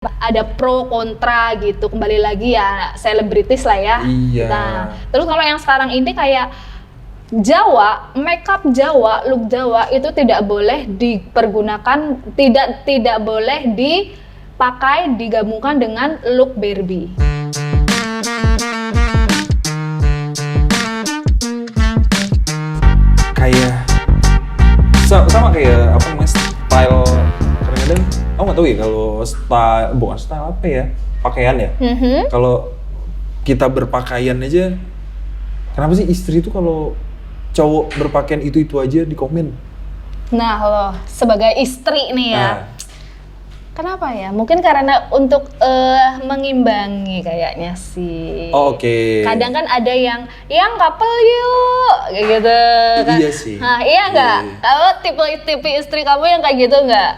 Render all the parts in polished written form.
ada pro kontra gitu, kembali lagi ya selebritis lah ya. Iya. Nah, terus kalau yang sekarang ini kayak Jawa, makeup Jawa, look Jawa itu tidak boleh dipergunakan, tidak boleh dipakai digabungkan dengan look Barbie. Kayak sama kayak apa namanya style, kadang-kadang aku nggak tahu ya kalau style, bukan style apa ya, pakaian ya. Kalau kita berpakaian aja, kenapa sih istri itu kalau cowok berpakaian itu aja di komen? Nah, loh, sebagai istri nih ya, Nah, kenapa ya? Mungkin karena untuk mengimbangi kayaknya sih. oh, oke. Kadang kan ada yang couple yuk, kayak gitu kan. Iya sih. Nah, iya nggak? Iya. Kalau tipe istri kamu yang kayak gitu nggak?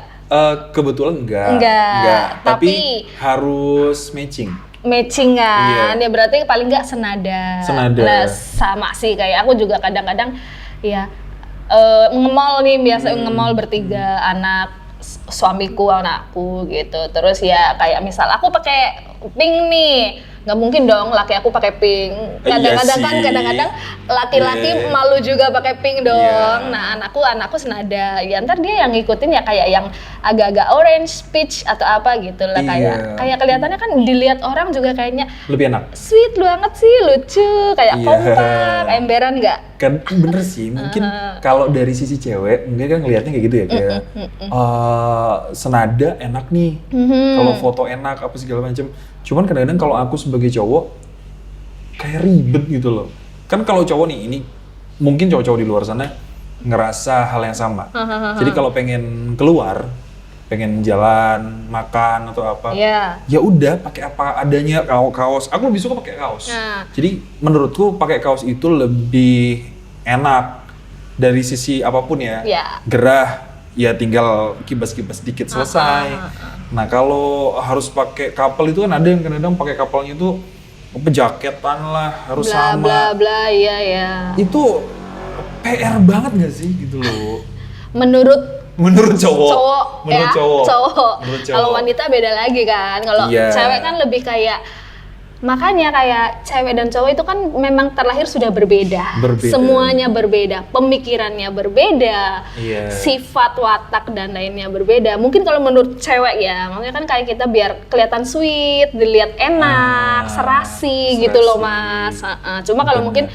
Kebetulan enggak. Enggak, Tapi harus matching. Matching kan? Iya. Ya berarti paling nggak senada. Senada. Nah, sama sih kayak aku juga kadang-kadang ya nge-mall nih, biasa nge-mall bertiga, anak suamiku, anakku gitu. Terus ya kayak misal aku pakai pink nih, nggak mungkin dong laki aku pakai pink. Kadang-kadang Iya kan sih. kadang-kadang laki-laki Iya. malu juga pakai pink dong. Iya. Nah, anakku senada. Ya ntar dia yang ngikutin ya kayak yang agak-agak orange, peach atau apa gitu lah. Iya. Kayak kelihatannya kan dilihat orang juga kayaknya Lebih enak. sweet banget sih, lucu, kayak Iya. kompak, emberan nggak? Kan bener sih, mungkin kalau dari sisi cewek mungkin kan ngelihatnya kayak gitu ya, kayak senada enak nih, kalau foto enak apa segala macam. Cuman kadang-kadang kalau aku sebagai cowok kayak ribet gitu loh. Kan kalau cowok nih, ini mungkin cowok-cowok di luar sana ngerasa hal yang sama. Jadi kalau pengen keluar, pengen jalan, makan atau apa, Iya. ya udah pakai apa adanya, kaos. Aku lebih suka pakai kaos. Nah. Jadi menurutku pakai kaos itu lebih enak dari sisi apapun ya. Iya. Gerah, ya tinggal kibas-kibas dikit selesai. Nah kalau harus pakai couple itu kan ada yang kadang-kadang pakai couple-nya itu pejaketan lah, harus Bla sama. bla bla, iya ya. Itu PR banget gak sih gitu loh? Menurut Menurut cowok. ya, Menurut cowok. cowok. Menurut cowok. Kalau wanita beda lagi kan. Kalau Iya. cewek kan lebih kayak, makanya kayak cewek dan cowok itu kan memang terlahir sudah berbeda. Berbeda. Semuanya berbeda, pemikirannya berbeda, Iya. sifat, watak dan lainnya berbeda. Mungkin kalau menurut cewek ya, makanya kan kayak kita biar kelihatan sweet, dilihat enak, serasi gitu loh Mas. Cuma kalau Benar. mungkin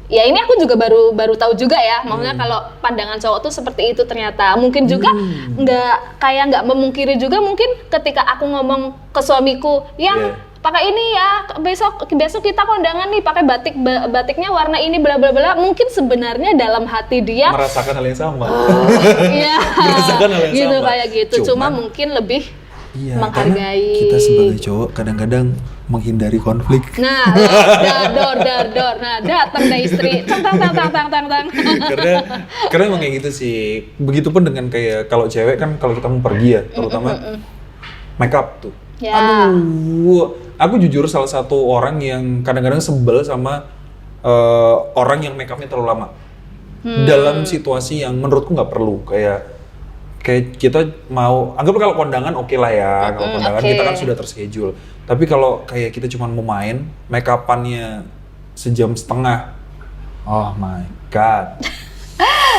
ya ini aku juga baru tahu juga ya, maksudnya kalau pandangan cowok tuh seperti itu ternyata. Mungkin juga nggak memungkiri juga, mungkin ketika aku ngomong ke suamiku yang Iya. pakai ini ya, besok kita kondangan nih pakai batiknya warna ini bla bla bla, mungkin sebenarnya dalam hati dia Merasakan hal yang sama. iya Merasakan hal yang gitu sama. kayak gitu. Cuma Cuman- mungkin lebih Iya, menghargai. karena kita sebagai cowok kadang-kadang menghindari konflik. Nah, dor. Nah, datang deh istri. Tang. karena emang kayak gitu sih. Begitupun dengan kayak kalau cewek kan, kalau kita mau pergi ya, terutama make up tuh. Ya. Aduh, aku jujur salah satu orang yang kadang-kadang sebel sama orang yang make upnya terlalu lama. Dalam situasi yang menurutku nggak perlu, kayak kita mau, anggap kalau kondangan oke lah ya, kalau kondangan oke. kita kan sudah terschedule. Tapi kalau kayak kita cuma mau main, make upannya sejam setengah, oh my god.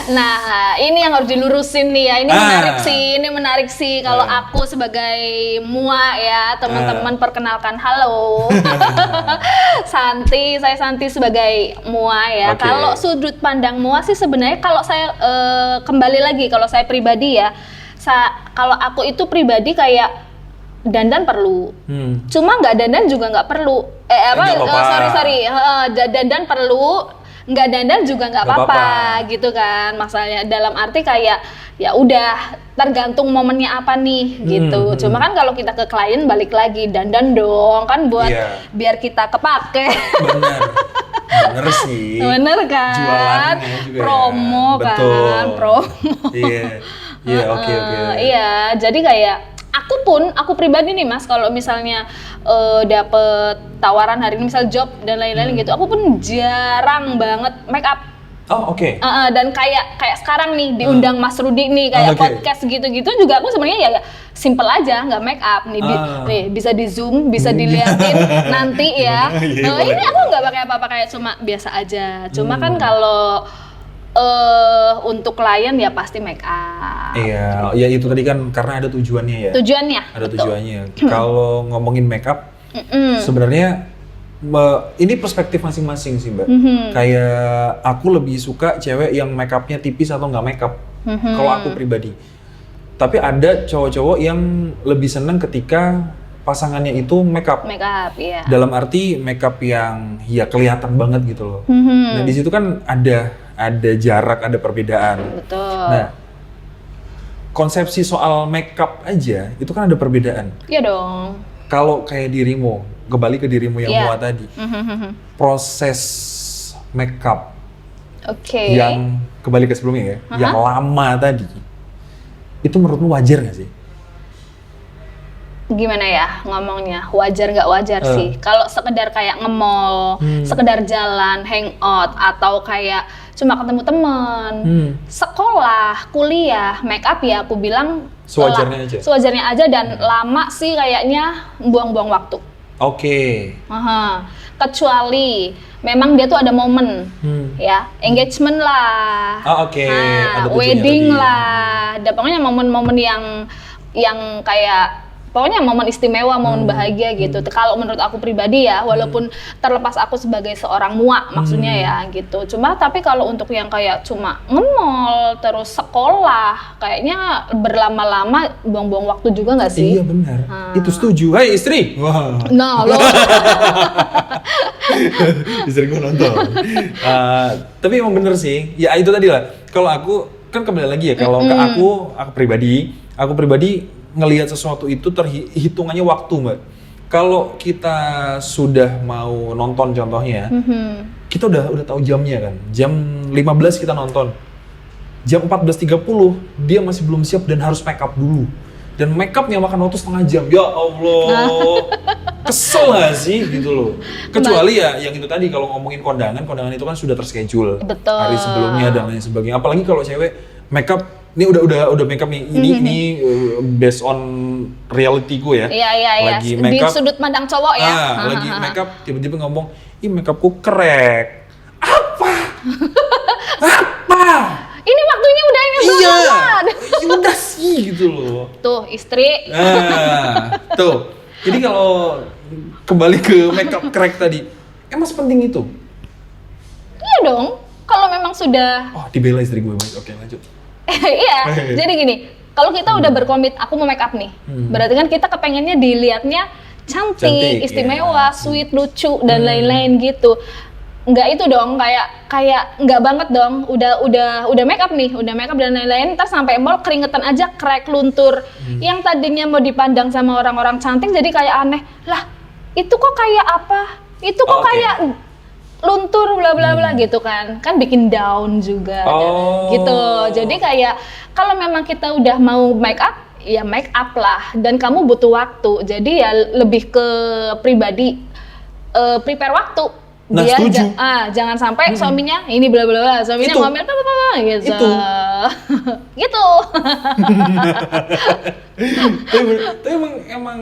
Nah, ini yang harus dilurusin nih ya. Ini menarik sih. Kalau aku sebagai mua ya, teman-teman perkenalkan, halo. Saya Santi sebagai mua ya. Oke. Kalau sudut pandang mua sih sebenarnya kalau saya kembali lagi, kalau saya pribadi ya, kalau aku itu pribadi kayak dandan perlu. Cuma nggak dandan juga nggak perlu. Nggak apa-apa. Sorry. Dandan perlu, nggak dandan juga nggak Nggak apa-apa apa-apa. gitu kan. Masalahnya dalam arti kayak ya udah tergantung momennya apa nih gitu. Cuma kan kalau kita ke klien balik lagi dandan dong kan buat Iya. biar kita kepake. Bener sih. Bener kan? Jualannya juga promo ya. kan, Betul. promo. Iya, oke. Iya, jadi kayak aku pribadi nih Mas, kalau misalnya dapet tawaran hari ini misal job dan lain-lain gitu, aku pun jarang banget make up. Oh, oke. Dan kayak sekarang nih diundang Mas Rudi nih kayak podcast gitu-gitu juga aku sebenarnya ya simple aja, nggak make up nih, nih bisa di zoom, bisa diliatin nanti ya. Ini aku nggak pakai apa-apa, kayak cuma biasa aja. Cuma kan kalau untuk klien ya pasti make up. Iya, ya itu tadi kan karena ada tujuannya ya. Tujuannya. Ada tujuannya. Kalau ngomongin make up, sebenarnya ini perspektif masing-masing sih Mbak. Kayak aku lebih suka cewek yang make upnya tipis atau nggak make up. Kalau aku pribadi. Tapi ada cowok-cowok yang lebih seneng ketika pasangannya itu make up. Make up, iya. Dalam arti make up yang ya kelihatan banget gitu loh. Nah di situ kan ada jarak, ada perbedaan. Betul. Nah konsepsi soal make up aja itu kan ada perbedaan. Iya dong. Kalau kayak dirimu, kembali ke dirimu yang muat tadi, proses make up yang kembali ke sebelumnya ya, yang lama tadi, itu menurutmu wajar nggak sih? Gimana ya ngomongnya, wajar nggak wajar sih? Kalau sekedar kayak nge-mall, sekedar jalan, hangout, atau kayak cuma ketemu temen, sekolah, kuliah, make up ya aku bilang sewajarnya aja dan lama sih kayaknya buang-buang waktu. Oke. Kecuali memang dia tuh ada momen, ya engagement lah, wedding lah, ada pokoknya momen-momen yang kayak pokoknya momen istimewa, momen bahagia gitu. Kalau menurut aku pribadi ya, walaupun terlepas aku sebagai seorang muak maksudnya ya gitu. Cuma tapi kalau untuk yang kayak cuma nge-mall terus sekolah, kayaknya berlama-lama buang-buang waktu juga nggak sih? Iya benar. Itu setuju. Hai istri. Wah. Nah lo. Istri gue nonton. Tapi emang bener sih. Ya itu tadi lah. Kalau aku kan kembali lagi ya. Kalau ke aku pribadi ngelihat sesuatu itu hitungannya waktu Mbak. Kalau kita sudah mau nonton contohnya, kita udah tahu jamnya kan. Jam 15 kita nonton. Jam 14.30 dia masih belum siap dan harus make up dulu. Dan make upnya makan waktu setengah jam. Ya Allah. Kesel gak sih gitu loh. Kecuali ya yang itu tadi kalau ngomongin kondangan itu kan sudah terschedule. Betul. Hari sebelumnya dan lain sebagainya. Apalagi kalau cewek make up ini udah make up nih. Ini based on reality ku ya. Iya. Lagi make up di sudut pandang cowok ya. Lagi make up tiba-tiba ngomong, "Ih, make upku krek." Apa? Ini waktunya udah ini banget. Iya. Udah sih gitu loh. Tuh, istri. Tuh. Jadi kalau kembali ke make up krek tadi, emang sepenting itu? Iya dong. Kalau memang sudah dibela istri gue. Oke, lanjut. Iya, jadi gini, kalau kita udah berkomit, aku mau make up nih, berarti kan kita kepengennya dilihatnya cantik, istimewa, sweet, lucu dan lain-lain gitu. Nggak itu dong, kayak nggak banget dong. Udah make up nih, udah make up dan lain-lain, ntar sampai mall keringetan aja, crack, luntur. Yang tadinya mau dipandang sama orang-orang cantik jadi kayak aneh. Lah, itu kok kayak apa? Itu kok kayak luntur bla bla bla gitu kan bikin down juga gitu. Jadi kayak kalau memang kita udah mau make up ya make up lah, dan kamu butuh waktu, jadi ya lebih ke pribadi prepare waktu. Nah, biar setuju. Jangan sampai suaminya ini bla bla bla, suaminya ngomel gitu. Gitu. Tapi emang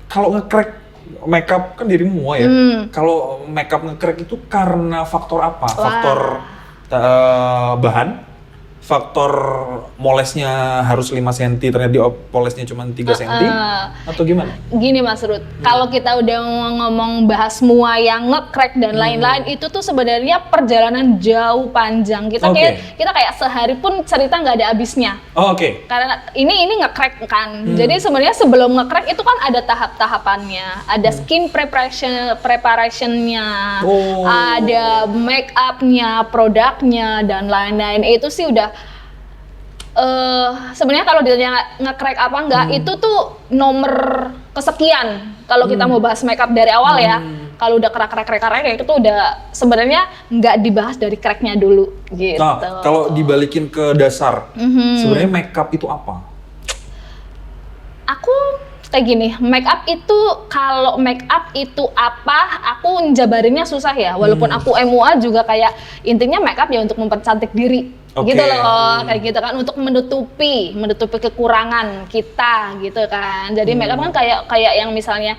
kalau nge-crack make up kan dirimu ya. Kalau make up nge-crack itu karena faktor apa? Faktor bahan? Faktor molesnya harus 5 cm, ternyata polesnya cuma 3 cm? Atau gimana? Gini Mas Ruth, kalau kita udah ngomong bahas semua yang nge-crack dan lain-lain, itu tuh sebenarnya perjalanan jauh panjang. Kita kayak sehari pun cerita nggak ada habisnya. Karena ini nge-crack kan. Jadi sebenarnya sebelum nge-crack itu kan ada tahap-tahapannya. Ada skin preparationnya, ada make upnya, produknya dan lain-lain. Itu sih udah sebenarnya kalau ditanya nge-crack apa enggak, itu tuh nomor kesekian kalau kita mau bahas makeup dari awal ya. Kalau udah crack itu tuh udah sebenarnya nggak dibahas dari cracknya dulu gitu. Nah, kalau dibalikin ke dasar, sebenarnya makeup itu apa? kayak gini, make up itu kalau make up itu apa, aku njabarinnya susah ya. Walaupun aku MUA juga kayak intinya make up ya untuk mempercantik diri. Oke. Gitu loh, kayak gitu kan, untuk menutupi kekurangan kita gitu kan. Jadi make up kan kayak yang misalnya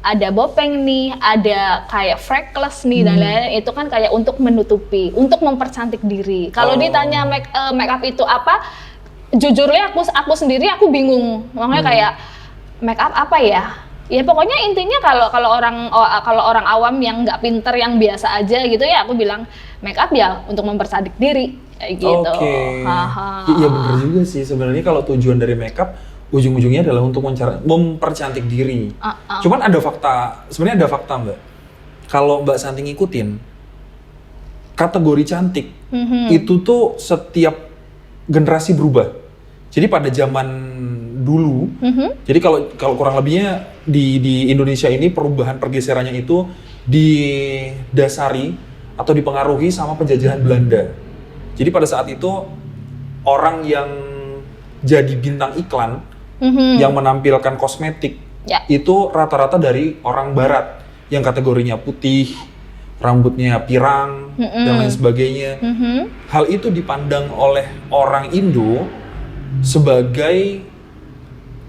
ada bopeng nih, ada kayak freckles nih dan lain-lain, itu kan kayak untuk menutupi, untuk mempercantik diri. Kalau ditanya make up itu apa, jujurnya aku sendiri aku bingung. Makanya kayak make up apa ya? Ya pokoknya intinya kalau orang awam yang nggak pinter, yang biasa aja gitu ya, aku bilang make up ya untuk mempercantik diri kayak gitu. Oke. Iya bener juga sih, sebenarnya kalau tujuan dari make up ujung-ujungnya adalah untuk mempercantik diri. Cuman sebenarnya ada fakta Mbak. Kalau Mbak Santi ngikutin kategori cantik itu tuh setiap generasi berubah. Jadi pada zaman dulu, jadi kalau kurang lebihnya di Indonesia ini perubahan pergeserannya itu didasari atau dipengaruhi sama penjajahan Belanda. Jadi pada saat itu orang yang jadi bintang iklan, yang menampilkan kosmetik, itu rata-rata dari orang Barat yang kategorinya putih, rambutnya pirang dan lain sebagainya. Hal itu dipandang oleh orang Indo sebagai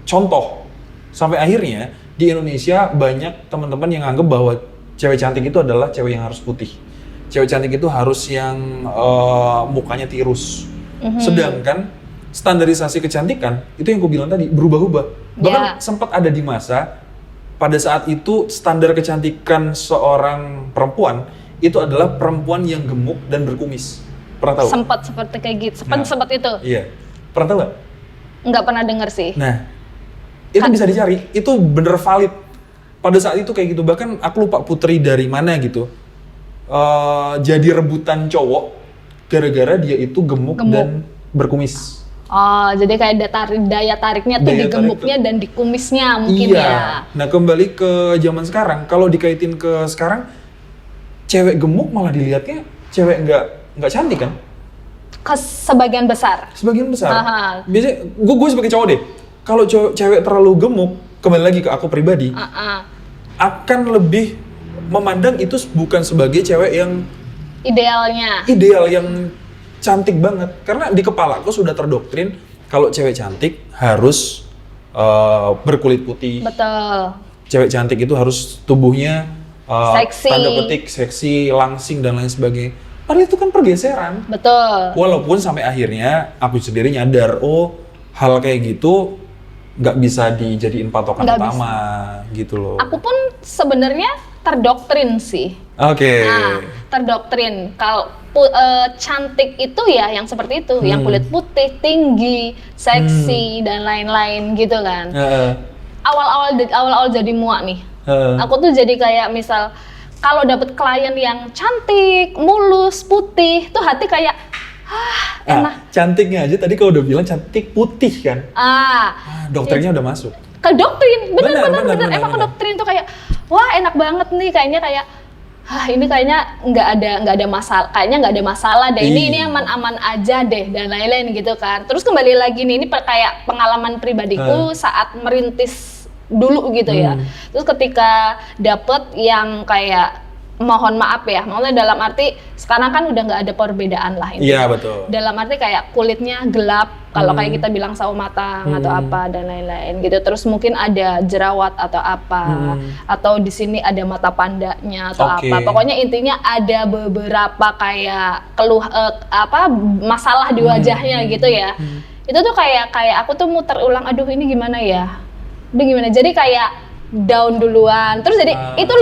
contoh, sampai akhirnya di Indonesia banyak teman-teman yang anggap bahwa cewek cantik itu adalah cewek yang harus putih, cewek cantik itu harus yang mukanya tirus. Sedangkan standarisasi kecantikan itu yang aku bilang tadi berubah-ubah. Bahkan sempat ada di masa pada saat itu standar kecantikan seorang perempuan itu adalah perempuan yang gemuk dan berkumis. Pernah tahu? Sempat seperti kayak gitu. Sempat itu. Iya. Pernah tahu nggak? Nggak pernah dengar sih. Nah, itu bisa dicari. Itu bener valid. Pada saat itu kayak gitu. Bahkan aku lupa putri dari mana gitu. Jadi rebutan cowok gara-gara dia itu gemuk dan berkumis. Oh, jadi kayak daya tariknya tuh di gemuknya dan di kumisnya mungkin ya. Nah, kembali ke zaman sekarang. Kalau dikaitin ke sekarang, cewek gemuk malah dilihatnya cewek nggak cantik kan? Sebagian besar. Sebagian besar. Biasanya gue sebagai cowok deh. Kalau cewek terlalu gemuk, kembali lagi ke aku pribadi, akan lebih memandang itu bukan sebagai cewek yang ideal yang cantik banget. Karena di kepala aku sudah terdoktrin kalau cewek cantik harus berkulit putih. Betul. Cewek cantik itu harus tubuhnya seksi, tanda petik seksi, langsing dan lain sebagainya. Padahal itu kan pergeseran. Betul. Walaupun sampai akhirnya aku sendiri nyadar, hal kayak gitu nggak bisa dijadiin patokan utama gitu loh. Aku pun sebenarnya terdoktrin sih. Oke. Nah, terdoktrin kalau cantik itu ya yang seperti itu, yang kulit putih, tinggi, seksi dan lain-lain gitu kan. Awal-awal jadi muak nih. Aku tuh jadi kayak misal kalau dapet klien yang cantik, mulus, putih, tuh hati kayak enak. Cantiknya aja tadi kalau udah bilang cantik putih kan. Doktrinnya udah masuk. Ke doktrin, bener. Emang ke doktrin tuh kayak, wah enak banget nih, kayaknya kayak, ini kayaknya nggak ada masalah, kayaknya nggak ada masalah deh. Ini aman-aman aja deh dan lain-lain gitu kan. Terus kembali lagi nih, ini kayak pengalaman pribadiku saat merintis dulu gitu ya. Terus ketika dapet yang kayak mohon maaf ya, maksudnya dalam arti sekarang kan udah nggak ada perbedaan lah ini. Iya betul. Dalam arti kayak kulitnya gelap, kalau kayak kita bilang sawo matang atau apa dan lain-lain gitu. Terus mungkin ada jerawat atau apa, atau di sini ada mata pandanya atau apa. Pokoknya intinya ada beberapa kayak masalah di wajahnya gitu ya. Itu tuh kayak aku tuh muter ulang, aduh ini gimana ya? Jadi kayak down duluan. Terus jadi itu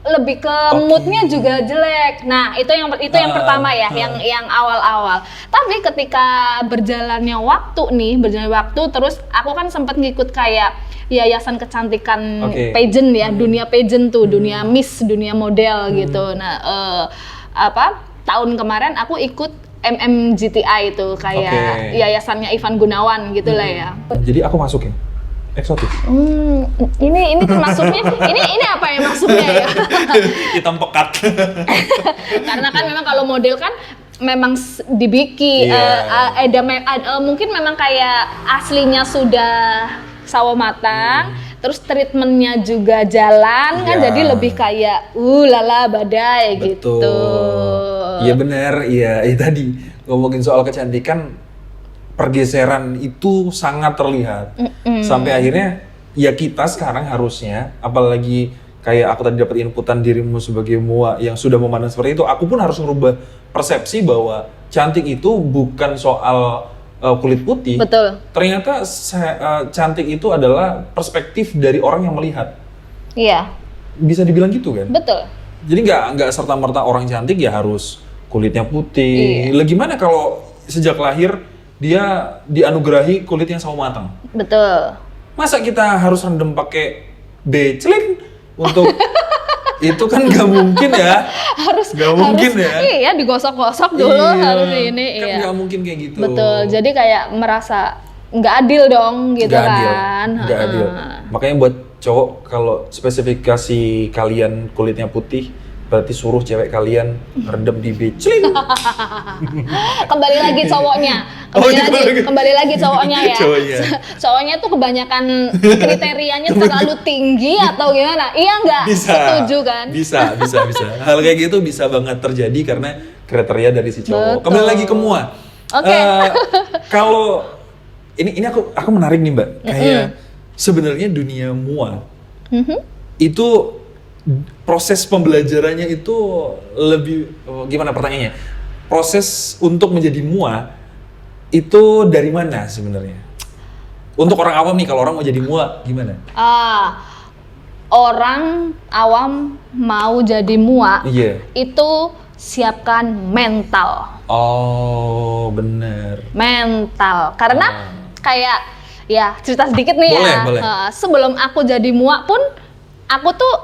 lebih ke moodnya juga jelek. Nah, itu yang pertama ya, yang awal-awal. Tapi ketika berjalan waktu, terus aku kan sempat ngikut kayak yayasan kecantikan pageant ya, dunia pageant tuh, dunia Miss, dunia model gitu. Nah, tahun kemarin aku ikut MMGTI itu kayak yayasannya Ivan Gunawan gitu lah ya. Jadi aku masuk ya? Eksotis. Ini termasuknya, ini apa ya maksudnya ya? Hitam pekat. Karena kan memang kalau model kan memang dibikin, mungkin memang kayak aslinya sudah sawo matang, terus treatmentnya juga jalan kan, Iya. jadi lebih kayak lala badai gitu. Iya benar, iya tadi ngomongin soal kecantikan, pergeseran itu sangat terlihat. Sampai akhirnya ya kita sekarang harusnya, apalagi kayak aku tadi dapat inputan dirimu sebagai mua yang sudah memandang seperti itu, aku pun harus merubah persepsi bahwa cantik itu bukan soal kulit putih. Betul. Ternyata cantik itu adalah perspektif dari orang yang melihat. Iya, Bisa dibilang gitu kan? betul. Jadi nggak serta-merta orang cantik ya harus kulitnya putih. Iya. Lah gimana kalau sejak lahir dia dianugerahi kulit yang sawo matang? Betul. Masa kita harus rendem pakai beclin untuk itu kan nggak mungkin ya? Nggak mungkin ya? Iya, digosok-gosok dulu Iya, harus ini. kan Iya. nggak mungkin kayak gitu. Betul. Jadi kayak merasa nggak adil dong gitu Nggak adil, kan. nggak adil. Makanya buat cowok kalau spesifikasi kalian kulitnya putih, berarti suruh cewek kalian rendem di beclin. Kembali lagi cowoknya. Kembali lagi cowoknya ya. Cowoknya. Cowoknya tuh kebanyakan kriterianya terlalu tinggi atau gimana? Iya nggak? Bisa. Setuju kan? Bisa. Hal kayak gitu bisa banget terjadi karena kriteria dari si cowok. Betul. Kembali lagi ke mua. Oke. Kalau ini aku menarik nih Mbak. Kayak sebenarnya dunia mua itu proses pembelajarannya itu lebih gimana pertanyaannya? Proses untuk menjadi mua itu dari mana sebenarnya? Untuk orang awam nih, kalau orang mau jadi mua gimana? Orang awam mau jadi mua Iya. itu siapkan mental. Oh, bener. Mental. Karena kayak ya cerita sedikit nih Boleh. sebelum aku jadi mua pun aku tuh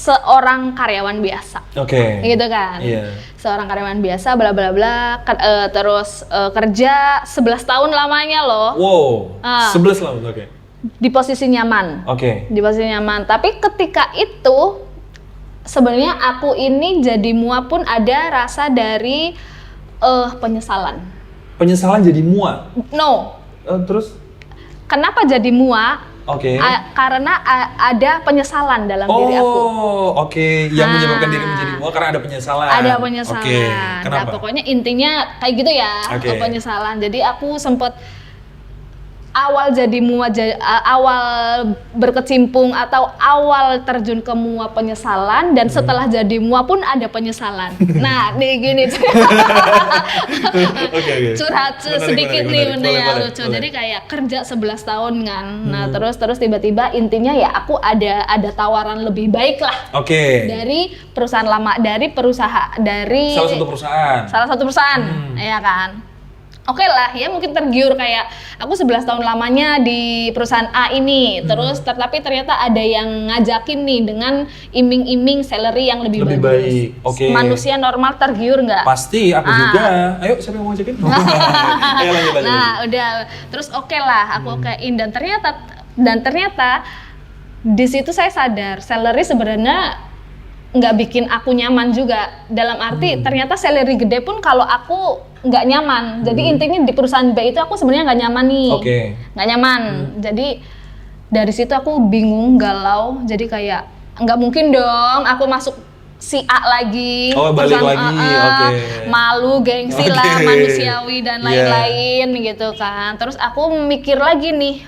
seorang karyawan biasa. Oke. Gitu kan. Iya. Seorang karyawan biasa bla bla bla terus kerja 11 tahun lamanya loh Wow. 11 lah, oke. di posisi nyaman. Oke. Di posisi nyaman. Tapi ketika itu sebenarnya aku ini jadi mua pun ada rasa dari penyesalan. Penyesalan jadi mua. No. Terus? Kenapa jadi mua? Oke. Karena ada penyesalan dalam diri aku. Oh, oke. Yang menyebabkan diri menjadi mua karena ada penyesalan. Ada penyesalan. Oke. Nah, Kenapa? pokoknya intinya kayak gitu ya, Oke. penyesalan. Jadi aku sempet awal jadi mua, awal berkecimpung atau awal terjun ke mua penyesalan dan setelah jadi mua pun ada penyesalan. Nah, nih gini. Oke. Curhat sedikit nih Boleh, ya lucu. Jadi kayak kerja 11 tahun kan. Nah, terus tiba-tiba intinya ya aku ada tawaran lebih baik lah. Oke. Dari perusahaan lama, dari Salah satu perusahaan. ya kan. Oke lah, ya mungkin tergiur kayak aku 11 tahun lamanya di perusahaan A ini, terus tapi ternyata ada yang ngajakin nih dengan iming-iming salary yang lebih bagus. Baik. Oke. Manusia normal tergiur nggak? Pasti, aku juga. Ayo, siapa yang mau ngajakin? Ayo lanjut. Nah, udah. Terus oke lah, aku okein dan ternyata di situ saya sadar salary sebenarnya nggak bikin aku nyaman juga. Dalam arti ternyata salary gede pun kalau aku nggak nyaman. Jadi intinya di perusahaan B itu aku sebenarnya nggak nyaman nih. Oke. Nggak nyaman. Jadi dari situ aku bingung, galau. Jadi kayak nggak mungkin dong aku masuk si A lagi. Oh, balik perusahaan lagi. A, Oke. malu, gengsi lah, Oke. manusiawi dan Iya. lain-lain gitu kan. Terus aku mikir lagi nih,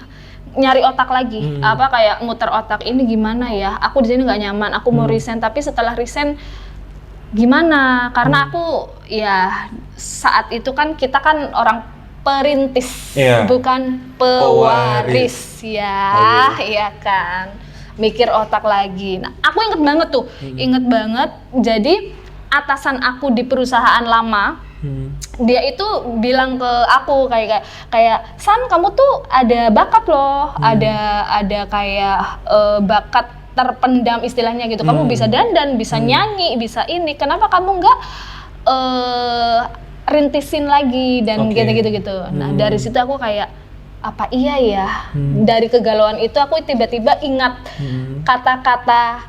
nyari otak lagi, kayak muter otak, ini gimana ya? Aku di sini nggak nyaman, aku mau resign, tapi setelah resign gimana? Karena aku ya saat itu kan kita kan orang perintis, Iya. bukan pewaris ya, iya kan. Mikir otak lagi. Nah, aku inget banget. Jadi atasan aku di perusahaan lama, dia itu bilang ke aku kayak San, kamu tuh ada bakat loh, ada kayak bakat terpendam istilahnya gitu. Kamu bisa dandan, bisa nyanyi, bisa ini. Kenapa kamu nggak rintisin lagi dan Oke. gitu. Nah, dari situ aku kayak apa iya ya? Dari kegalauan itu aku tiba-tiba ingat kata-kata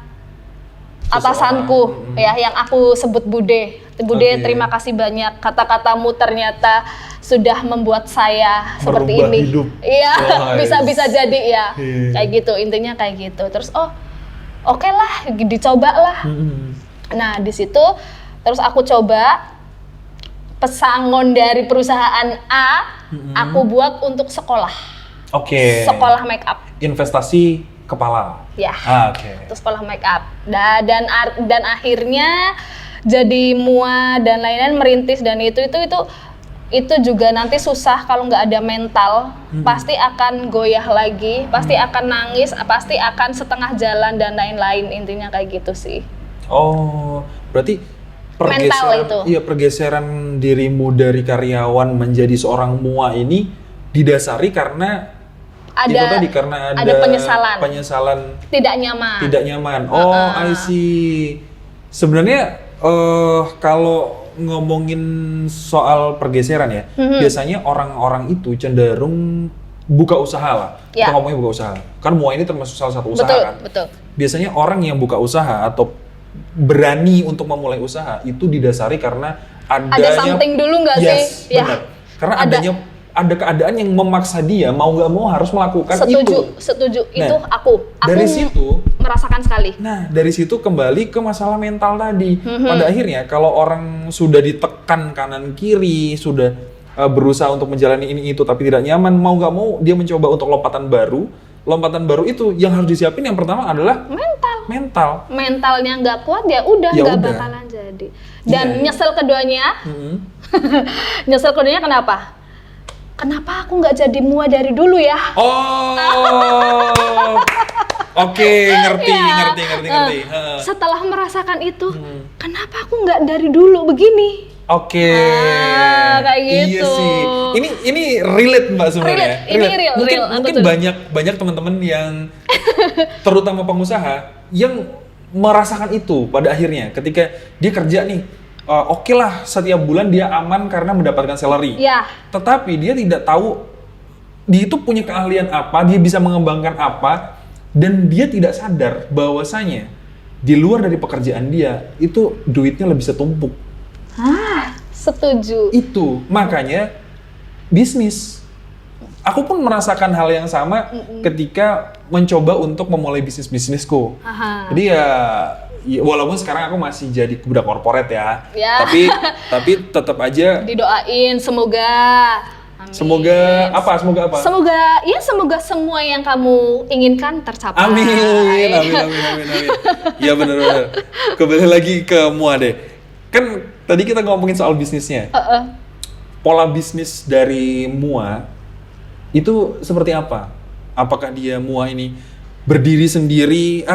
atasanku ya, yang aku sebut Bude. Bude, Oke. terima kasih banyak, kata-katamu ternyata sudah membuat saya seperti Merubah ini. hidup. Iya, Nice. bisa jadi ya. Iya. Kayak gitu, intinya kayak gitu. Terus oke lah, dicoba lah. Nah, di situ terus aku coba pesangon dari perusahaan A, aku buat untuk sekolah. Oke. Sekolah make up. Investasi kepala. Ya. Oke. Itu sekolah make up. Dan akhirnya jadi MUA dan lain-lain merintis, dan itu juga nanti susah kalau nggak ada mental. Pasti akan goyah lagi, pasti akan nangis, pasti akan setengah jalan dan lain-lain, intinya kayak gitu sih. Oh, berarti Mental itu. Iya, pergeseran dirimu dari karyawan menjadi seorang MUA ini didasari karena itu tadi, karena ada penyesalan Tidak nyaman. Oh, I see. Sebenarnya kalau ngomongin soal pergeseran ya, biasanya orang-orang itu cenderung buka usaha lah. Ya. Kita ngomongnya buka usaha. Kan MUA ini termasuk salah satu usaha kan. Betul. Biasanya orang yang buka usaha atau berani untuk memulai usaha itu didasari karena Ada something dulu nggak sih? Ya. Benar. Karena ada keadaan yang memaksa dia mau nggak mau harus melakukan itu. Setuju. Nah, Itu aku dari situ merasakan sekali. Nah, dari situ kembali ke masalah mental tadi. Pada akhirnya kalau orang sudah ditekan kanan kiri, sudah berusaha untuk menjalani ini itu tapi tidak nyaman, mau nggak mau dia mencoba untuk lompatan baru. Lompatan baru itu yang harus disiapin yang pertama adalah mental. Mentalnya nggak kuat ya udah Ya nggak udah. bakalan jadi. Dan Iya. nyesel keduanya. Nyesel keduanya kenapa? Kenapa aku nggak jadi MUA dari dulu ya? Oh. Oke, ngerti. Setelah merasakan itu, kenapa aku nggak dari dulu begini? Oke. Kayak Iya gitu. sih. Ini relate Mbak sebenarnya. Relate. Ini real, Mungkin aku tuh. banyak teman-teman yang terutama pengusaha yang merasakan itu pada akhirnya ketika dia kerja nih. Oke lah, setiap bulan dia aman karena mendapatkan salary. Ya. Tetapi dia tidak tahu dia itu punya keahlian apa, dia bisa mengembangkan apa, dan dia tidak sadar bahwasanya di luar dari pekerjaan dia itu duitnya lebih setumpuk. Setuju. Itu makanya bisnis. Aku pun merasakan hal yang sama ketika mencoba untuk memulai bisnisku. Aha. Jadi ya walaupun sekarang aku masih jadi budak korporat ya. Ya. tapi tetap aja Didoain semoga. Amin. semoga apa? Semoga semua yang kamu inginkan tercapai. Amin. Ya benar. Kembali lagi ke MUA deh. Kan tadi kita ngomongin soal bisnisnya. Pola bisnis dari MUA itu seperti apa? Apakah dia MUA ini berdiri sendiri?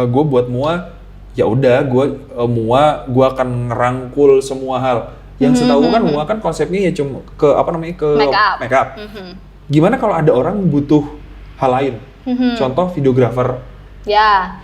Gue buat MUA, ya udah gue MUA, gue akan ngerangkul semua hal. Yang setahu kan MUA kan konsepnya ya cuma ke make up. Gimana kalau ada orang butuh hal lain? Contoh videographer. Ya.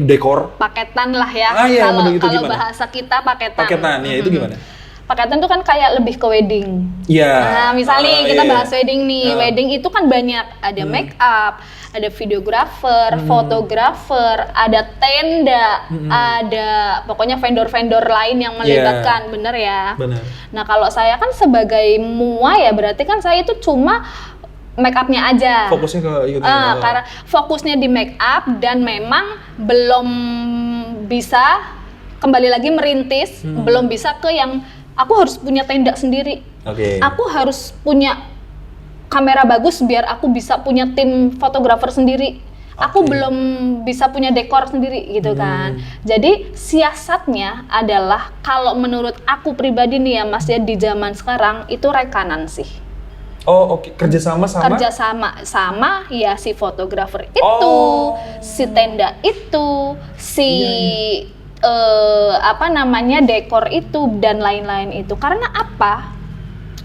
Dekor. Paketan lah ya. Iya, Kalau bener, itu gimana? bahasa kita paketan. Paketan, ya itu gimana? Paketan itu kan kayak lebih ke wedding. Iya. Nah, misalnya kita bahas wedding nih. Nah. Wedding itu kan banyak, ada make up, ada videographer, fotografer, ada tenda, ada pokoknya vendor-vendor lain yang melibatkan, bener ya? Benar. Nah, kalau saya kan sebagai MUA ya berarti kan saya itu cuma make up-nya aja. Fokusnya ke itu. Karena fokusnya di make up dan memang belum bisa kembali lagi merintis, belum bisa ke yang aku harus punya tenda sendiri. Oke. Aku harus punya kamera bagus biar aku bisa punya tim fotografer sendiri. Aku belum bisa punya dekor sendiri gitu kan. Jadi siasatnya adalah kalau menurut aku pribadi nih ya Mas ya, di zaman sekarang itu rekanan sih. Oh, oke. Kerjasama Sama ya si fotografer itu, si tenda itu, si dekor itu dan lain-lain itu. Karena apa?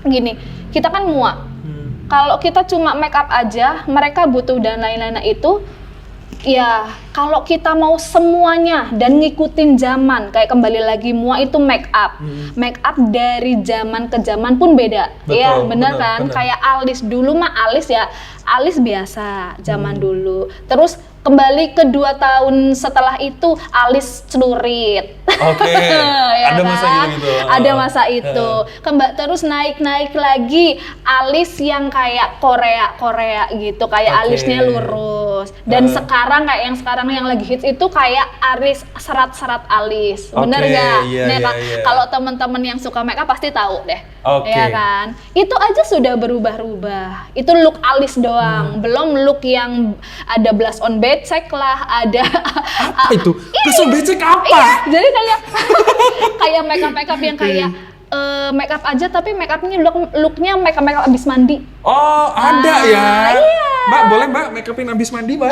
Gini, kita kan MUA. Kalau kita cuma make up aja, mereka butuh dan lain-lain itu. Ya, kalau kita mau semuanya dan ngikutin zaman, kayak kembali lagi MUA itu make up. Make up dari zaman ke zaman pun beda. Ya, bener kan? Bener. Kayak alis dulu mah alis biasa zaman dulu. Terus kembali ke 2 tahun setelah itu alis celurit. Oke. Ya Ada masa kan? gitu. Ada masa itu. Terus naik lagi alis yang kayak Korea gitu, kayak Oke. alisnya lurus. Dan sekarang kayak yang lagi hits itu kayak alis serat-serat alis. Bener Oke, nggak? iya, Nah, iya, iya. kalau teman-teman yang suka makeup pasti tahu deh. Oke. Ya kan? Itu aja sudah berubah-ubah. Itu look alis doang, belum look yang ada blush on becek lah, ada Apa itu? Besok becek apa? Iya, jadi kayak kayak makeup yang kayak makeup aja tapi makeupnya looknya makeup abis mandi. Oh, ada ya. Iya. Mbak, boleh Mbak make upin habis mandi, Mbak?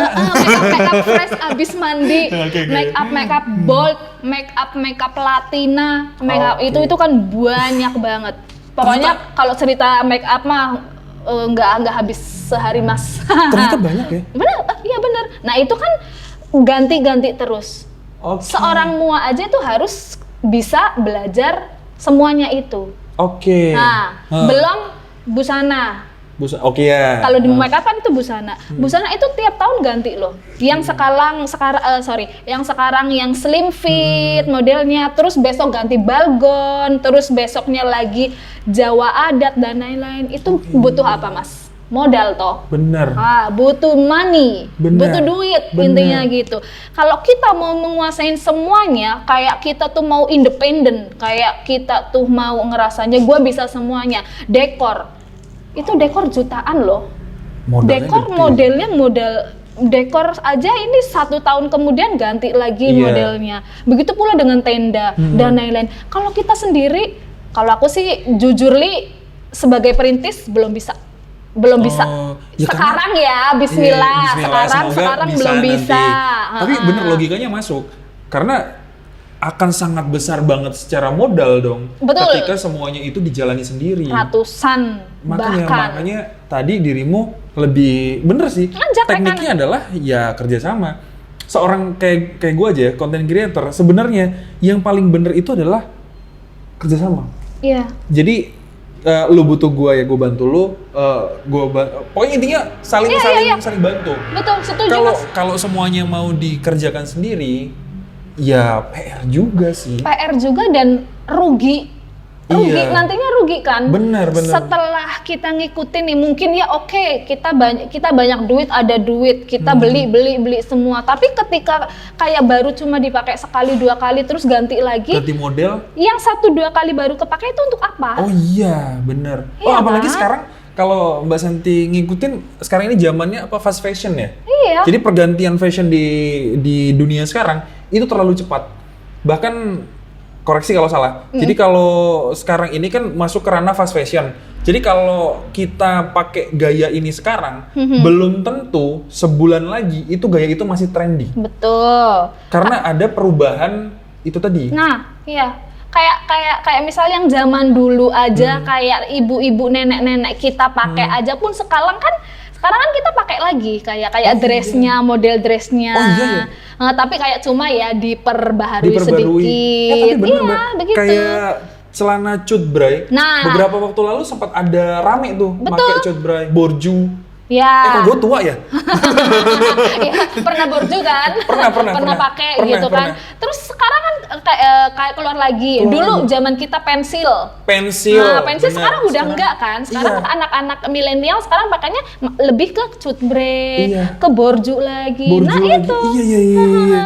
Makeup fresh abis mandi, Oke. makeup bold, makeup latina, makeup Oke. itu kan banyak banget. Pokoknya kalau cerita makeup mah nggak habis sehari mas. Ternyata banyak ya. Bener, iya bener. Nah itu kan ganti-ganti terus. Oke. Seorang mua aja tuh harus bisa belajar semuanya itu. Oke. Nah, Hah. belum busana. Oke ya. Kalau di makeup kan itu busana. Busana itu tiap tahun ganti loh. Yang sekarang yang slim fit modelnya, terus besok ganti balgon, terus besoknya lagi Jawa adat dan lain-lain. Itu butuh apa, Mas? Modal toh. Bener. Butuh money, Bener. butuh duit, Bener. intinya gitu. Kalau kita mau menguasain semuanya, kayak kita tuh mau independen, kayak kita tuh mau ngerasanya gue bisa semuanya. Dekor, itu dekor jutaan loh. Modalnya Dekor gede. modelnya model dekor aja ini 1 tahun kemudian ganti lagi Iya. modelnya. Begitu pula dengan tenda dan lain-lain. Kalau kita sendiri, kalau aku sih jujur Li sebagai perintis belum bisa. Belum bisa. Ya Sekarang karena- ya, bismillah. Iya, Sekarang semoga belum nanti. bisa. Tapi bener logikanya masuk. Karena akan sangat besar banget secara modal dong. Betul. Ketika semuanya itu dijalani sendiri. Ratusan bahkan. Makanya tadi dirimu lebih bener sih. Ngajak Tekniknya adalah ya kerjasama. Seorang kayak gue aja, content creator, sebenarnya yang paling bener itu adalah kerjasama. Iya. Jadi lu butuh gue ya gue bantu lu, pokoknya intinya saling bantu. Betul, setuju Kalau Mas. kalau semuanya mau dikerjakan sendiri, ya PR juga sih. PR juga dan rugi. Iya. Nantinya rugi kan. Benar. Setelah kita ngikutin nih, mungkin ya oke, kita banyak duit, ada duit, kita beli semua. Tapi ketika kayak baru cuma dipakai sekali 2 kali terus ganti lagi, Ganti model. yang 1-2 kali baru kepakai itu untuk apa? Oh iya, bener. Iya Oh apalagi kan? sekarang kalau Mbak Santi ngikutin sekarang ini zamannya apa fast fashion ya? Iya. Jadi pergantian fashion di dunia sekarang itu terlalu cepat. Bahkan koreksi kalau salah. Jadi kalau sekarang ini kan masuk ke ranah fast fashion. Jadi kalau kita pakai gaya ini sekarang, belum tentu sebulan lagi itu gaya itu masih trendy. Betul. Karena ada perubahan itu tadi. Nah, iya. Kayak misal yang zaman dulu aja, kayak ibu-ibu, nenek-nenek kita pakai aja pun sekarang kan kita pakai lagi kayak dressnya, model dressnya. Oh iya ya. Tapi kayak cuma ya diperbaharui Diperbarui. sedikit. Tapi bener, iya, Mbak. begitu. Kayak celana cutbray. Nah. Beberapa waktu lalu sempat ada rame tuh Betul. pakai cutbray, borju. Ya. Kok gue tua ya? Iya, pernah borju kan? Pernah. pakai Pernah, gitu pernah. kan. Terus sekarang kan kayak keluar lagi. Dulu zaman kita pensil. Pensil. Nah, pensil benar. sekarang udah enggak kan? Sekarang Iya. anak-anak milenial sekarang pakainya lebih ke cutbray, Iya. ke borju lagi. Borju Nah, lagi. itu. Iya.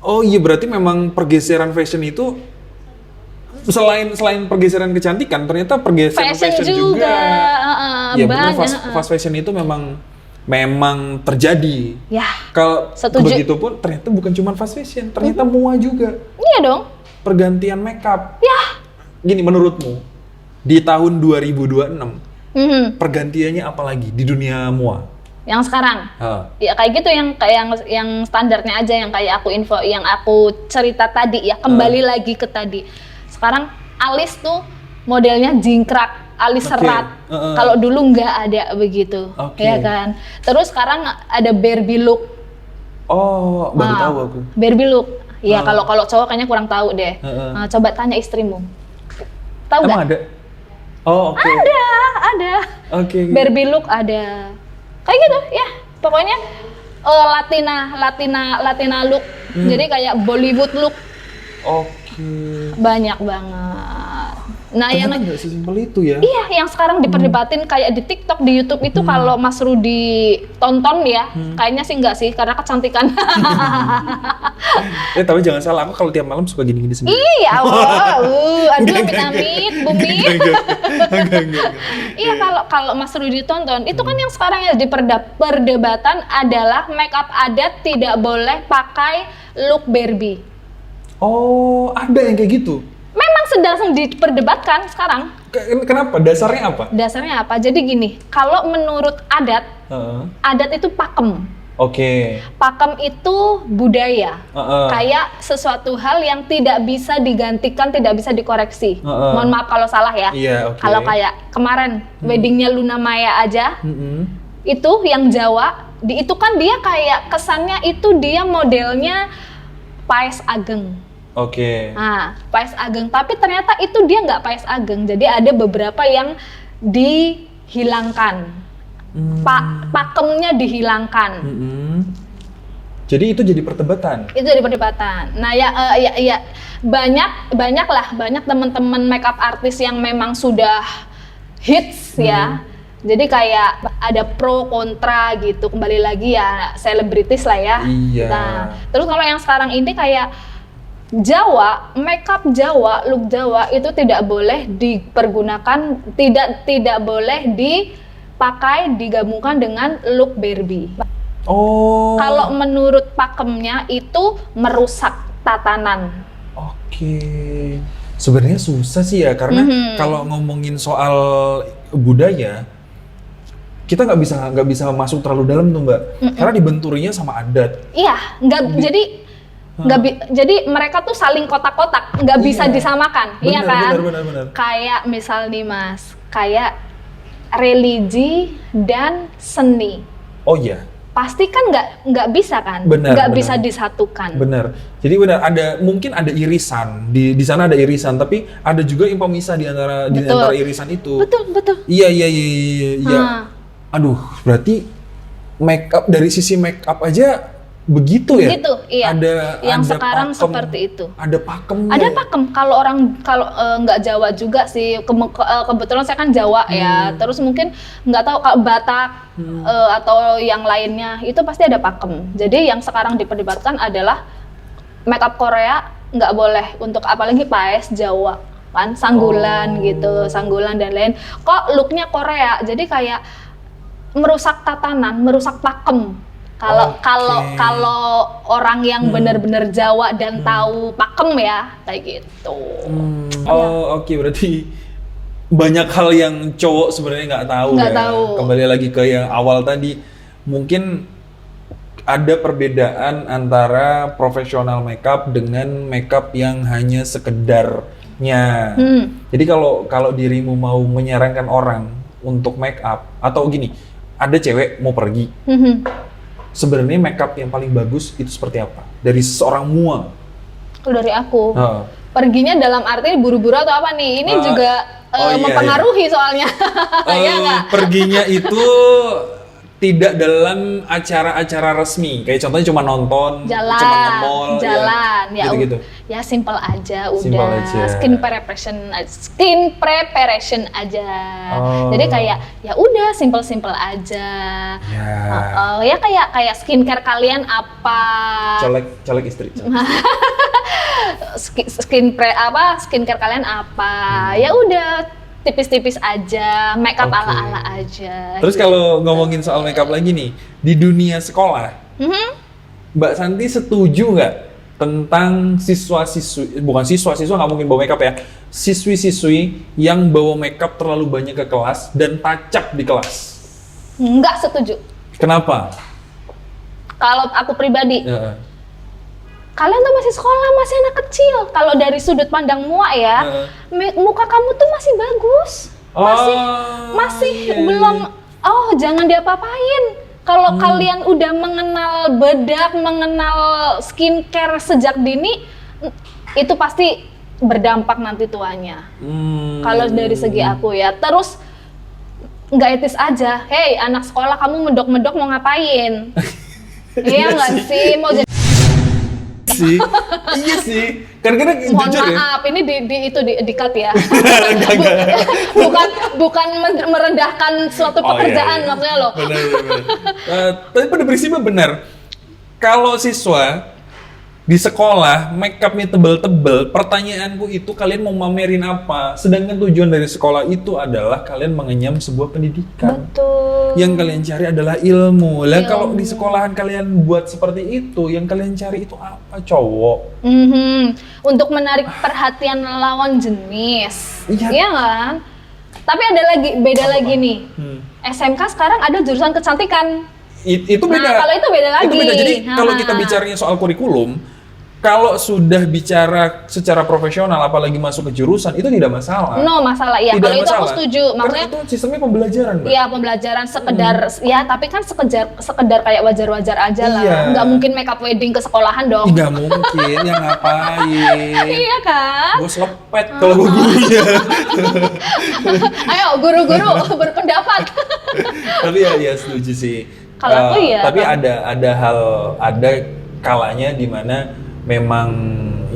Oh iya, berarti memang pergeseran fashion itu selain pergeseran kecantikan, ternyata pergeseran Fashion fashion juga. Ya benar, banyak. fast fashion itu memang terjadi. Ya, Kalau setuju. begitu pun ternyata bukan cuma fast fashion, ternyata mua juga. iya dong. Pergantian makeup. Ya. Gini menurutmu di tahun 2026 Mhm. pergantiannya apa lagi di dunia mua? Yang sekarang. Ya kayak gitu yang standarnya aja yang kayak yang aku cerita tadi ya, kembali lagi ke tadi. Sekarang alis tuh modelnya jingkrak, alis Oke. serat. Kalau dulu nggak ada begitu, Oke. ya kan. Terus sekarang ada Barbie look. Oh, baru Nah, tahu aku. Barbie look. Ya kalau cowok kayaknya kurang tahu deh. Heeh. Nah, coba tanya istrimu. Tahu Emang nggak? ada? Oh, oke. Ada. Oke. Barbie look ada. Kayak gitu ya. Pokoknya Latina look. Jadi kayak Bollywood look. Oke. Banyak banget. Nah, Ternyata nggak sesimpel itu ya. iya, yang sekarang diperdebatin kayak di TikTok, di YouTube itu kalau Mas Rudi tonton ya, kayaknya sih enggak sih, karena kecantikan. Tapi jangan salah, aku kalau tiap malam suka gini-gini sendiri. Iya, aduh, amit-amit, bumi. Enggak. Iya, kalau Mas Rudi tonton, itu kan yang sekarang ya di perdebatan adalah make up adat tidak boleh pakai look Barbie. Oh, ada yang kayak gitu? Memang sedang diperdebatkan sekarang. Kenapa? Dasarnya apa? Dasarnya apa? Jadi gini, kalau menurut adat, adat itu pakem. Oke. Pakem itu budaya, kayak sesuatu hal yang tidak bisa digantikan, tidak bisa dikoreksi. Mohon maaf kalau salah ya. Iya, oke. Kalau kayak kemarin weddingnya Luna Maya aja, itu yang Jawa, itu kan dia kayak kesannya itu dia modelnya Paes Ageng. Oke. Nah, Paes Ageng, tapi ternyata itu dia nggak Paes Ageng. Jadi ada beberapa yang dihilangkan. Pakemnya dihilangkan. Jadi itu jadi perdebatan. Itu jadi perdebatan. Nah, ya banyak teman-teman makeup artis yang memang sudah hits ya. Jadi kayak ada pro kontra gitu. Kembali lagi ya selebritis lah ya. Iya. Nah, terus kalau yang sekarang ini kayak Jawa, makeup Jawa, look Jawa itu tidak boleh dipergunakan, tidak boleh dipakai, digabungkan dengan look Barbie. Oh. Kalau menurut pakemnya itu merusak tatanan. Oke. Sebenarnya susah sih ya, karena kalau ngomongin soal budaya, kita nggak bisa masuk terlalu dalam tuh Mbak, karena dibenturnya sama adat. Iya, jadi mereka tuh saling kotak-kotak, nggak bisa disamakan, iya kan? Benar. Kayak misal nih Mas, kayak religi dan seni. Oh iya. Pasti kan nggak bisa kan? Nggak bisa disatukan. Benar. Jadi benar, mungkin ada irisan di sana, ada irisan, tapi ada juga yang pemisah di antara irisan itu. Betul. Iya. Aduh, berarti dari sisi make up aja begitu ya? Begitu, iya. Yang sekarang pakem, seperti itu. Ada pakem. Ada pakem. Kalau nggak Jawa juga sih. Kebetulan saya kan Jawa ya. Terus mungkin nggak tahu kalau Batak atau yang lainnya itu pasti ada pakem. Jadi yang sekarang diperdebatkan adalah makeup Korea nggak boleh untuk apalagi Paes Jawa kan, Sanggulan gitu, Sanggulan dan lain. Kok looknya Korea? Jadi kayak merusak tatanan, merusak pakem. Kalau orang yang benar-benar Jawa dan tahu pakem ya kayak gitu. Oke, berarti banyak hal yang cowok sebenarnya nggak tahu. Kembali lagi ke yang awal tadi, mungkin ada perbedaan antara profesional makeup dengan makeup yang hanya sekedarnya. Jadi kalau dirimu mau menyarankan orang untuk makeup atau gini, ada cewek mau pergi. Sebenarnya makeup yang paling bagus itu seperti apa? Dari seorang mua? Kalau dari aku, perginya dalam arti buru-buru atau apa nih? Ini juga mempengaruhi soalnya. Perginya itu tidak dalam acara-acara resmi, kayak contohnya cuma nonton, cuma nge-mall, gitu-gitu. Ya simple aja, skin preparation aja. Jadi kayak ya udah simple aja. Ya kayak skincare kalian apa? Colek istri. Skincare kalian apa? Ya udah tipis-tipis aja, makeup ala-ala aja. Terus kalau ngomongin soal makeup lagi nih, di dunia sekolah, Mbak Santi setuju nggak tentang bukan siswa nggak mungkin bawa makeup ya, siswi-siswi yang bawa makeup terlalu banyak ke kelas dan tacap di kelas? Nggak setuju. Kenapa? Kalau aku pribadi, kalian tuh masih sekolah, masih anak kecil. Kalau dari sudut pandang mua ya, muka kamu tuh masih bagus, masih belum. Jangan diapa-apain. Kalau kalian udah mengenal bedak, mengenal skincare sejak dini, itu pasti berdampak nanti tuanya. Kalau dari segi aku ya, terus nggak etis aja. Hei, anak sekolah, kamu medok-medok mau ngapain? Iya nggak sih, mau jadi sih. Iya sih. Kadang-kadang mohon jujur ya. maaf, ini di cut ya. Enggak. bukan merendahkan suatu Oh, pekerjaan iya. maksudnya loh. Benar. Tapi pada prinsipnya benar. Kalau siswa di sekolah make up-nya tebel-tebel, pertanyaanku itu kalian mau mamerin apa? Sedangkan tujuan dari sekolah itu adalah kalian mengenyam sebuah pendidikan. Betul. Yang kalian cari adalah ilmu. Lah Ilmu. kalau di sekolahan kalian buat seperti itu, yang kalian cari itu apa, cowok? Untuk menarik perhatian lawan jenis, Iya. iya kan? Tapi ada lagi, beda lagi nih. SMK sekarang ada jurusan kecantikan. Itu beda. Nah, kalau itu beda lagi. Itu beda. Jadi kalau Nah. kita bicaranya soal kurikulum, kalau sudah bicara secara profesional, apalagi masuk ke jurusan, itu tidak masalah. No masalah, ya. Tidak Kalau itu aku masalah. setuju. Karena Maksudnya, itu sistemnya pembelajaran, Mbak. ya pembelajaran sekedar, ya tapi kan sekedar kayak wajar-wajar aja lah. Iya. Nggak mungkin makeup wedding ke sekolahan dong. Nggak mungkin, ya ngapain? Iya kan? Gue selepet kalau gue gurunya. Ayo guru-guru berpendapat. Tapi ya setuju sih. Kalau aku ya, Tapi ada kalanya di mana memang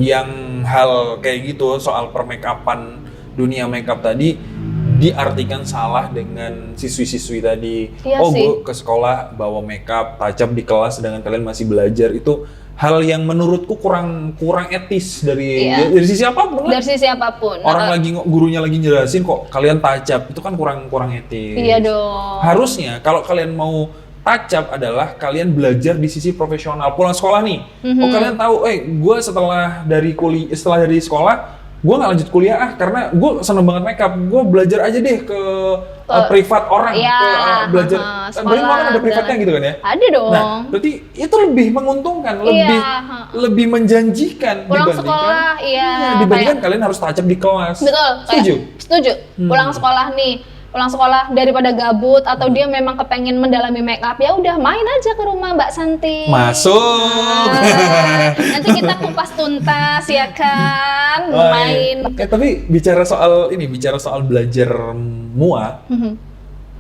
yang hal kayak gitu soal permakeupan dunia makeup tadi diartikan salah dengan siswi-siswi tadi. Iya Oh, sih. gue ke sekolah bawa makeup, touch up di kelas sedangkan kalian masih belajar. Itu hal yang menurutku kurang etis dari Iya. dari sisi apapun. Dari sisi apapun. Orang gurunya lagi jelasin kok kalian touch up, itu kan kurang etis. Iya dong. Harusnya kalau kalian mau touch up adalah kalian belajar di sisi profesional. Pulang sekolah nih, oh kalian tahu, gue setelah dari sekolah, gue nggak lanjut kuliah karena gue seneng banget makeup. Gue belajar aja deh ke privat orang, Iya, belajar. sekolah, Banyak banget ada privatnya gitu kan ya. Ada dong. Nah, berarti itu lebih menguntungkan, lebih menjanjikan Pulang dibandingkan sekolah, iya, dibandingkan kalian harus touch up di kelas. Betul. Setuju? Setuju. Pulang sekolah daripada gabut atau dia memang kepengen mendalami make up, ya udah main aja ke rumah Mbak Santi. Masuk. Nanti kita kupas tuntas ya kan, Wah, main. iya. Tapi bicara soal belajar MUA,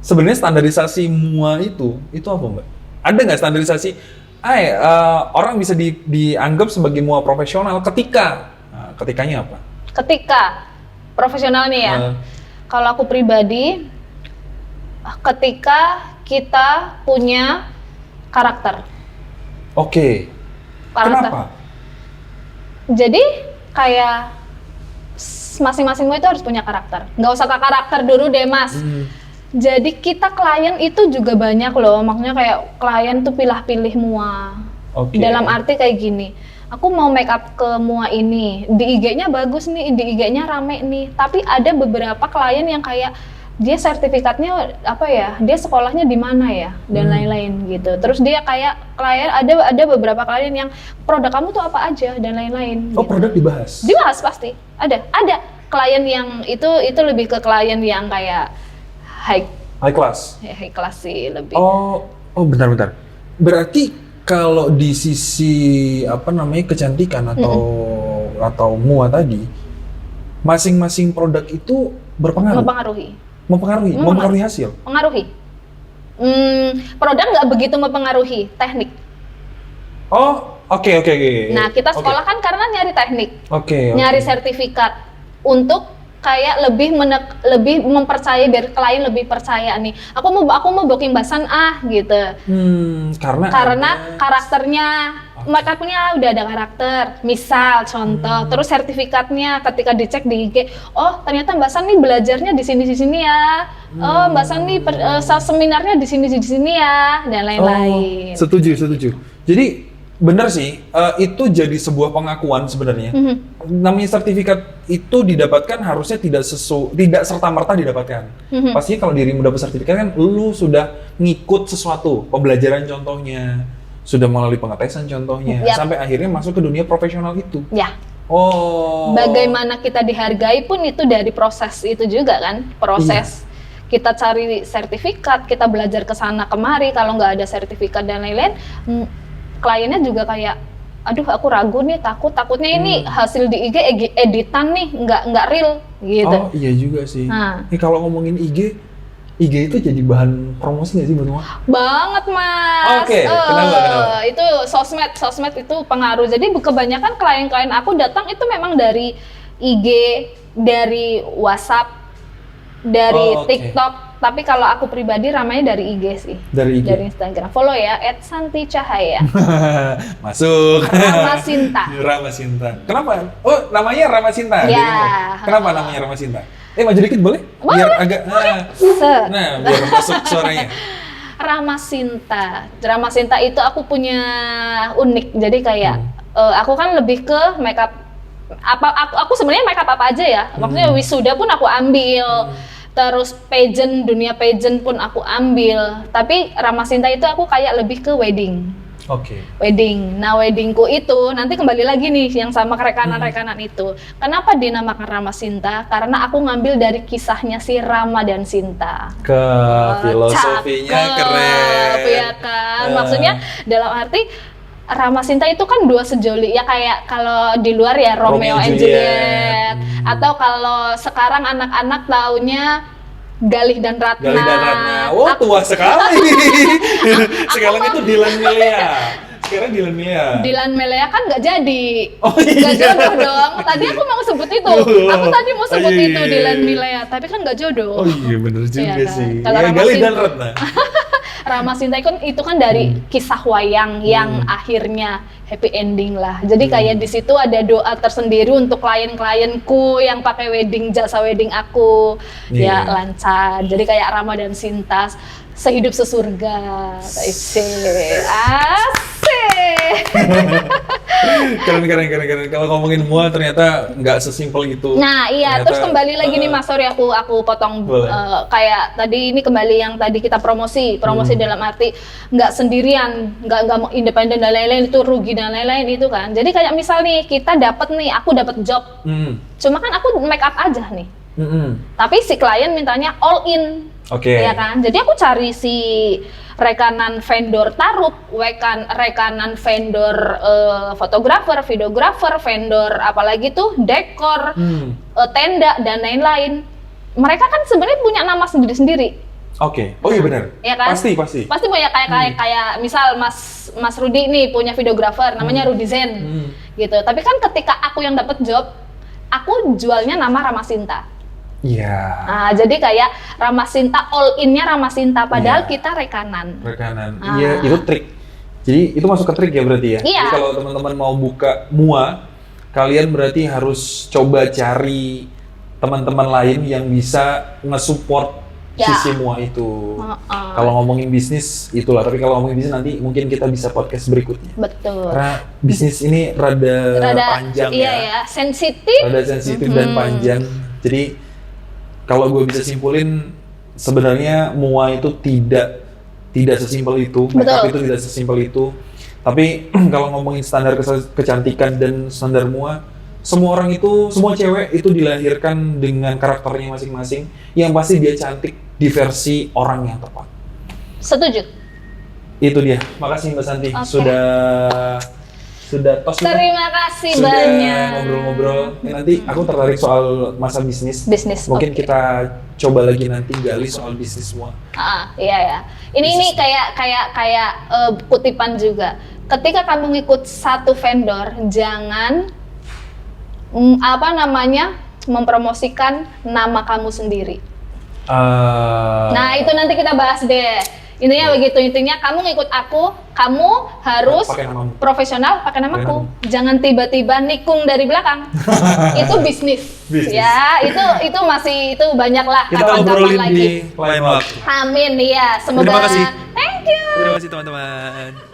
sebenarnya standarisasi MUA itu apa, Mbak? Ada nggak standarisasi? Orang bisa dianggap sebagai MUA profesional ketikanya apa? Ketika profesional nih ya. Kalau aku pribadi, ketika kita punya karakter. Oke. Karakter. Kenapa? Jadi kayak masing-masing itu harus punya karakter. Nggak usah ke karakter dulu deh, Mas. Jadi kita klien itu juga banyak loh. Maksudnya kayak klien tuh pilih-pilih MUA. Oke. Dalam arti kayak gini. Aku mau make up ke MUA ini, di IG-nya bagus nih, di IG-nya rame nih. Tapi ada beberapa klien yang kayak dia sertifikatnya apa ya, dia sekolahnya di mana ya, dan lain-lain gitu. Terus dia kayak klien ada beberapa klien yang produk kamu tuh apa aja dan lain-lain. Oh, gitu. produk dibahas? Dibahas pasti. Ada klien yang itu lebih ke klien yang kayak high class. class sih lebih. Oh, bentar. Berarti kalau di sisi kecantikan atau MUA tadi, masing-masing produk itu berpengaruh. Mempengaruhi hasil. Pengaruhi. Produk nggak begitu mempengaruhi teknik. Oh, oke. Nah, kita sekolah kan karena nyari teknik, Oke. nyari sertifikat untuk kayak lebih mempercayai, biar klien lebih percaya nih. Aku mau booking basan gitu. Karena karakternya, make-upnya udah ada karakter. Misal contoh, terus sertifikatnya ketika dicek di IG, oh ternyata Mbak San nih belajarnya di sini ya. Oh Mbak San nih seminarnya di sini ya, dan lain-lain. Setuju. Jadi benar sih, itu jadi sebuah pengakuan sebenarnya. Namanya sertifikat itu didapatkan harusnya tidak serta-merta didapatkan. Pastinya kalau dirimu dapat sertifikat kan lu sudah ngikut sesuatu, pembelajaran contohnya, sudah melalui pengetesan contohnya, sampai akhirnya masuk ke dunia profesional itu. Ya. Oh. Bagaimana kita dihargai pun itu dari proses itu juga kan, proses. Kita cari sertifikat, kita belajar ke sana kemari, kalau nggak ada sertifikat dan lain-lain, kliennya juga kayak, aduh aku ragu nih, takutnya ini hasil di IG editan nih, nggak real gitu. Oh iya juga sih. Kalau ngomongin IG, IG itu jadi bahan promosi nggak sih buat semua? Banget mas. Oke, kenapa? Itu sosmed itu pengaruh. Jadi kebanyakan klien-klien aku datang itu memang dari IG, dari WhatsApp, dari Oh, oke. TikTok. Tapi kalau aku pribadi ramainya dari IG sih. Dari IG. Dari Instagram. Follow ya @santi_cahaya. Masuk. Rama Sinta. Rama Sinta. Kenapa? Oh, namanya Rama Sinta. Ya. Jadi kenapa namanya Rama Sinta? Maju dikit boleh? Biar agak biar masuk suaranya. Rama Sinta. Rama Sinta itu aku punya unik. Jadi kayak aku kan lebih ke makeup aku sebenarnya makeup apa aja ya. Maksudnya wisuda pun aku ambil. Terus dunia pageant pun aku ambil. Tapi Rama Sinta itu aku kayak lebih ke wedding. Oke. Wedding. Nah, weddingku itu nanti kembali lagi nih yang sama rekanan-rekanan itu. Kenapa dinamakan Rama Sinta? Karena aku ngambil dari kisahnya si Rama dan Sinta. Filosofinya Cakep, keren. ya kan? Maksudnya dalam arti Rama Sinta itu kan dua sejoli ya, kayak kalau di luar ya Romeo and Juliet. Atau kalau sekarang anak-anak taunya Galih dan Ratna. Galih dan Ratna. Oh, tua sekali. Sekarang itu Dilan Milea. Sekarang Dilan Milea. Dilan Melea kan nggak jadi. Oh, Nggak iya. jodoh dong. Tadi aku mau sebut itu. Aku tadi mau sebut iya, itu iya, Dilan iya. Milea, tapi kan nggak jodoh. Oh iya bener juga Iya kan? sih. Kalau Ya, Rama Galih Sinta- dan Ratna. Rama Sinta itu kan dari kisah wayang yang akhirnya happy ending lah. Jadi kayak di situ ada doa tersendiri untuk klien-klienku yang pakai jasa wedding aku ya Iya. lancar. Jadi kayak Rama dan Sinta sehidup sesurga. Asik. Keren. Kalau ngomongin mua ternyata nggak sesimpel itu. Nah iya, Ternyata, terus kembali lagi nih Mas, sorry aku potong. Boleh. Kayak tadi ini kembali yang tadi kita promosi dalam arti nggak sendirian, nggak mau independen dan lain-lain, itu rugi dan lain-lain itu kan. Jadi kayak misal nih aku dapat job, cuma kan aku make up aja nih, tapi si klien mintanya all in. Oke. Ya kan, jadi aku cari si rekanan vendor taruh, rekanan vendor fotografer, videografer, vendor apalagi tuh dekor, tenda dan lain-lain. Mereka kan sebenarnya punya nama sendiri-sendiri. Oke. Oh iya benar. Ya kan? Pasti. Pasti punya kayak misal Mas Rudi nih punya videografer namanya Rudi Zen. Gitu. Tapi kan ketika aku yang dapat job, aku jualnya nama Rama Sinta. Iya. Nah, jadi kayak Rama Sinta, all in-nya Rama Sinta, padahal Iya. kita rekanan. Iya, itu trik. Jadi itu masuk ke trik ya berarti ya? Iya. Jadi kalau teman-teman mau buka mua, kalian berarti harus coba cari teman-teman lain yang bisa nge-support Ya. sisi mua itu. Kalau ngomongin bisnis, itulah. Tapi kalau ngomongin bisnis nanti mungkin kita bisa podcast berikutnya. Betul. Karena bisnis ini rada panjang iya ya. ya, sensitif. Rada sensitif dan panjang. Jadi kalau gue bisa simpulin, sebenarnya mua itu tidak sesimpel itu, makeup itu tidak sesimpel itu. Tapi kalau ngomongin standar kecantikan dan standar mua, semua cewek itu dilahirkan dengan karakternya masing-masing, yang pasti dia cantik di versi orang yang tepat. Setuju. Itu dia. Makasih Mbak Santi Oke. sudah tos juga. Terima kasih Sudah banyak. ngobrol-ngobrol. Nanti aku tertarik soal masa bisnis. Mungkin oke. kita coba lagi nanti gali soal bisnis semua. Iya ya. Ini kayak kutipan juga. Ketika kamu ngikut satu vendor, jangan mempromosikan nama kamu sendiri. Nah, itu nanti kita bahas deh. Intinya begitu, kamu ngikut aku, kamu harus Pakai namamu. profesional, pakai namaku. Jangan tiba-tiba nikung dari belakang. Itu bisnis. Ya, itu masih banyak lah Kita kapan-kapan ngobrolin lagi. di lain waktu. Amin, iya. Semoga. Terima kasih. Thank you. Terima kasih teman-teman.